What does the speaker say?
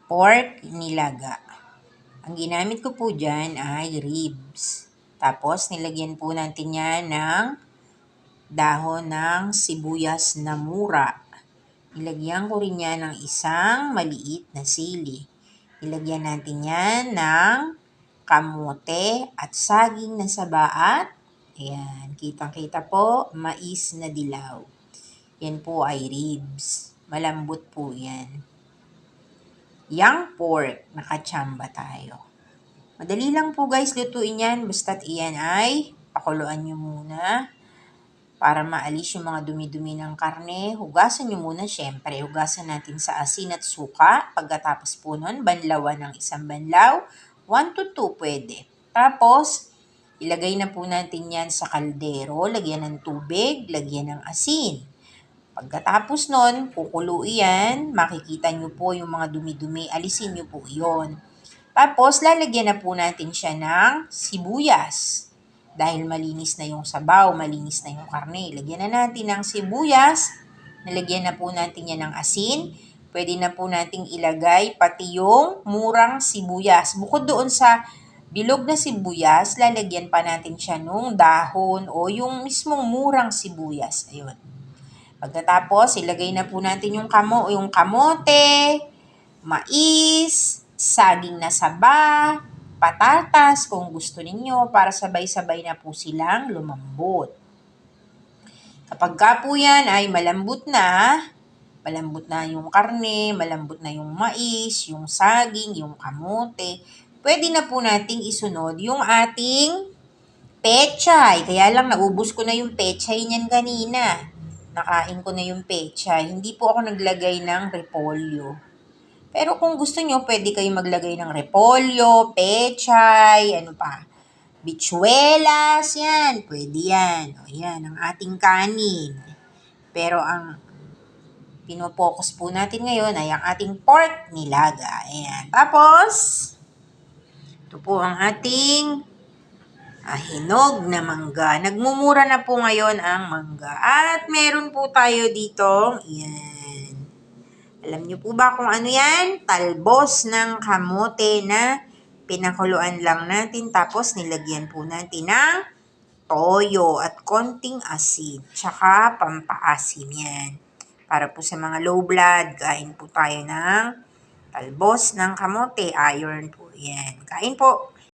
pork nilaga. Ang ginamit ko po dyan ay ribs. Tapos, nilagyan po natin yan ng dahon ng sibuyas na mura. Nilagyan ko rin yan ng isang maliit na sili. Nilagyan natin yan ng kamote at saging na saba at ayan, kitang-kita po, mais na dilaw. Yan po ay ribs. Malambot po yan. Yang pork, nakachamba tayo. Madali lang po guys lutuin yan, basta't iyan ay pakuluan nyo muna para maalis yung mga dumi-dumi ng karne. Hugasan nyo muna syempre. Hugasan natin sa asin at suka. Pagkatapos po nun, banlawan ng isang banlaw. 1 to 2 pwede. Tapos, ilagay na po natin yan sa kaldero. Lagyan ng tubig, lagyan ng asin. Pagkatapos nun, kukuluin yan. Makikita nyo po yung mga dumi-dumi. Alisin nyo po yon. Tapos, lalagyan na po natin siya ng sibuyas. Dahil malinis na yung sabaw, malinis na yung karne. Lagyan na natin ng sibuyas. Nalagyan na po natin yan ng asin. Pwede na po nating ilagay pati yung murang sibuyas. Bukod doon sa bilog na sibuyas, lalagyan pa natin siya nung dahon o yung mismong murang sibuyas. Ayun. Pagkatapos, ilagay na po natin yung kamote, mais, saging na saba, patatas kung gusto ninyo para sabay-sabay na po silang lumambot. Kapag ka po yan ay malambot na yung karne, malambot na yung mais, yung saging, yung kamote, pwede na po nating isunod yung ating pechay. Kaya lang naubos ko na yung pechay niyan kanina. Nakain ko na yung pechay. Hindi po ako naglagay ng repolyo. Pero kung gusto nyo, pwede kayo maglagay ng repolyo, pechay, ano pa, bichuelas, yan. Pwede yan. O yan, ang ating kanin. Pero ang pinopokus po natin ngayon ay ang ating pork nilaga. Ayan. Tapos, ito po ang ating hinog na mangga. Nagmumura na po ngayon ang mangga. At meron po tayo dito, yan. Alam niyo po ba kung ano yan? Talbos ng kamote na pinakuluan lang natin. Tapos nilagyan po natin ng toyo at konting asin. Tsaka pampaasim yan. Para po sa mga low blood, kain po tayo ng talbos ng kamote. Iron po yan. Kain po.